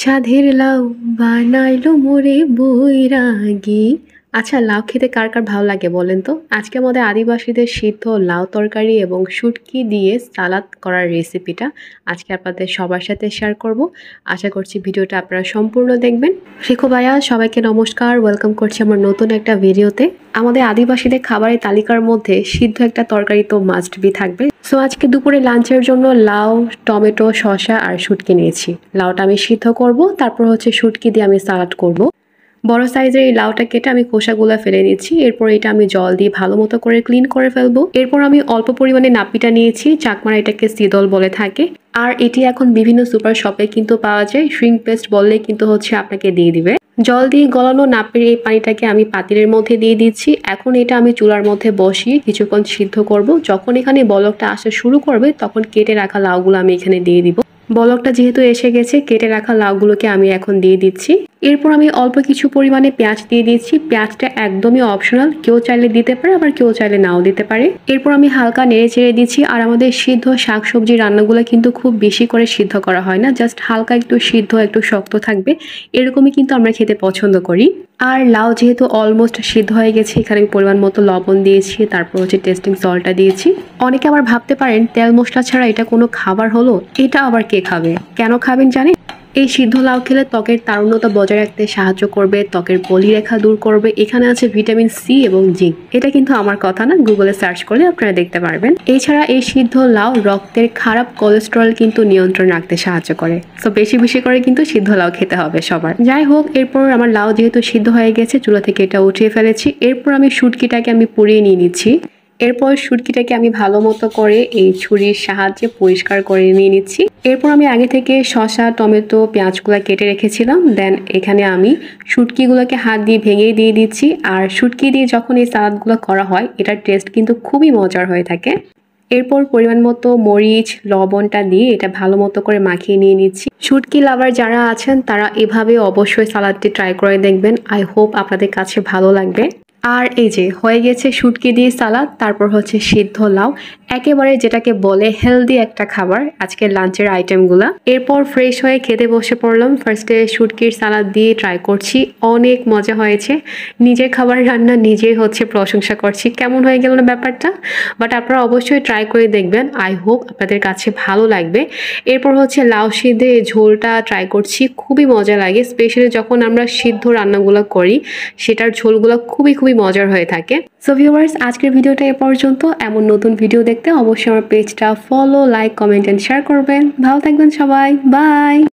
সাধের লাউ বানাইলো মোরে বৈরাগী। আচ্ছা, লাউ খেতে কার কার ভালো লাগে বলেন তো? আজকে আমাদের আদিবাসীদের সিদ্ধ লাউ তরকারি এবং শুটকি দিয়ে সালাদ করার রেসিপিটা আজকে আপনাদের সবার সাথে শেয়ার করব। আশা করছি ভিডিওটা আপনারা সম্পূর্ণ দেখবেন। শিখো ভাইয়া, সবাইকে নমস্কার, ওয়েলকাম করছি আমার নতুন একটা ভিডিওতে। আমাদের আদিবাসীদের খাবারের তালিকার মধ্যে সিদ্ধ একটা তরকারি তো মাস্ট বি থাকবে। সো আজকে দুপুরে লাঞ্চের জন্য লাউ, টমেটো, শসা আর শুটকি নিয়েছি। লাউটা আমি সিদ্ধ করব, তারপর হচ্ছে শুটকি দিয়ে আমি সালাড করব। বড় সাইজের এই লাউটা কেটে আমি খোসাগুলো ফেলে দিচ্ছি। এরপর এটা আমি জল দিয়ে ভালো মতো করে ক্লিন করে ফেলবো। এরপর আমি অল্প পরিমাণে নাপিটা নিয়েছি, চাকমারা এটাকে সিদল বলে থাকে। আর এটি এখন বিভিন্ন সুপার শপে কিন্তু পাওয়া যায়। শ্রিঙ্ক পেস্ট বললেই কিন্তু হচ্ছে আপনাকে দিয়ে দিবে। জল দিয়ে গলানো নাপের এই পানিটাকে আমি পাতিলের মধ্যে দিয়ে দিচ্ছি। এখন এটা আমি চুলার মধ্যে বসিয়ে কিছুক্ষণ সিদ্ধ করব। যখন এখানে বলকটা আসা শুরু করবে তখন কেটে রাখা লাউগুলো আমি এখানে দিয়ে দিব। বলকটা যেহেতু এসে গেছে, কেটে রাখা লাউগুলোকে আমি এখন দিয়ে দিচ্ছি। এরপর আমি অল্প কিছু পরিমাণে পেঁয়াজ দিয়ে দিচ্ছি। পেঁয়াজটা একদমই অপশনাল, কেউ চাইলে দিতে পারে আবার কেউ চাইলে নাও দিতে পারে। এরপর আমি হালকা নেড়ে চেড়ে দিচ্ছি। আর আমাদের সিদ্ধ শাকসবজি রান্নাগুলো কিন্তু খুব বেশি করে সিদ্ধ করা হয় না, জাস্ট হালকা একটু সিদ্ধ, একটু শক্ত থাকবে, এরকমই কিন্তু আমরা খেতে পছন্দ করি। আর লাউ যেহেতু অলমোস্ট সিদ্ধ হয়ে গেছে, এখানে আমি পরিমাণ মতো লবণ দিয়েছি, তারপর হচ্ছে টেস্টিং সল্টটা দিয়েছি। অনেকে আবার ভাবতে পারেন তেল মশলা ছাড়া এটা কোনো খাবার হলো? এটা আবার কে খাবে? কেন খাবেন জানেন? এই সিদ্ধ লাউ খেলে ত্বকের তারুণ্যতা বজায় রাখতে সাহায্য করবে, ত্বকের বলিরেখা দূর করবে। এখানে আছে ভিটামিন সি এবং জিঙ্ক। এটা কিন্তু আমার কথা না, গুগলে সার্চ করলে আপনারা দেখতে পারবেন। এছাড়া এই সিদ্ধ লাউ রক্তের খারাপ কোলেস্টেরল কিন্তু নিয়ন্ত্রণ রাখতে সাহায্য করে। তো বেশি বেশি করে কিন্তু সিদ্ধ লাউ খেতে হবে সবার। যাই হোক, এরপর আমার লাউ যেহেতু সিদ্ধ হয়ে গেছে, চুলা থেকে এটা উঠিয়ে ফেলেছি। এরপর আমি শুটকিটাকে আমি পুড়িয়ে নিয়ে নিচ্ছি। এরপর শুটকিটাকে আমি ভালো মতো করে এই ছুরির সাহায্যে পরিষ্কার করে নিয়ে নিচ্ছি। এরপর আমি আগে থেকে শসা, টমেটো, পেঁয়াজগুলো কেটে রেখেছিলাম। দেন এখানে আমি শুটকিগুলোকে হাত দিয়ে ভেঙে দিয়ে দিচ্ছি। আর শুটকি দিয়ে যখন এই সালাদগুলো করা হয়, এটার টেস্ট কিন্তু খুবই মজার হয়ে থাকে। এরপর পরিমাণ মতো মরিচ, লবণটা দিয়ে এটা ভালো মতো করে মাখিয়ে নিয়ে নিচ্ছি। শুটকি লাভার যারা আছেন তারা এভাবে অবশ্যই সালাদটি ট্রাই করে দেখবেন। আই হোপ আপনাদের কাছে ভালো লাগবে। আর এই যে হয়ে গেছে শুটকি দিয়ে সালাদ, তারপর হচ্ছে সিদ্ধ লাউ, একেবারে যেটাকে বলে হেলদি একটা খাবার আজকের লাঞ্চের আইটেমগুলা। এরপর ফ্রেশ হয়ে খেতে বসে পড়লাম। ফার্স্টে শুটকির সালাদ দিয়ে ট্রাই করছি, অনেক মজা হয়েছে। নিজের খাবার রান্না নিজেই হচ্ছে প্রশংসা করছি, কেমন হয়ে গেল না ব্যাপারটা। বাট আপনারা অবশ্যই ট্রাই করে দেখবেন, আই হোপ আপনাদের কাছে ভালো লাগবে। এরপর হচ্ছে লাউ সিদ্ধে ঝোলটা ট্রাই করছি, খুবই মজা লাগে। স্পেশালি যখন আমরা সিদ্ধ রান্নাগুলো করি, সেটার ঝোলগুলো খুবই মজার হয়ে থাকে। সো ভিউয়ার্স, আজকের ভিডিওটা এ পর্যন্ত। এমন নতুন ভিডিও দেখতে অবশ্যই আমার পেজটা follow, like, comment and share করবেন। ভালো থাকবেন সবাই, বাই।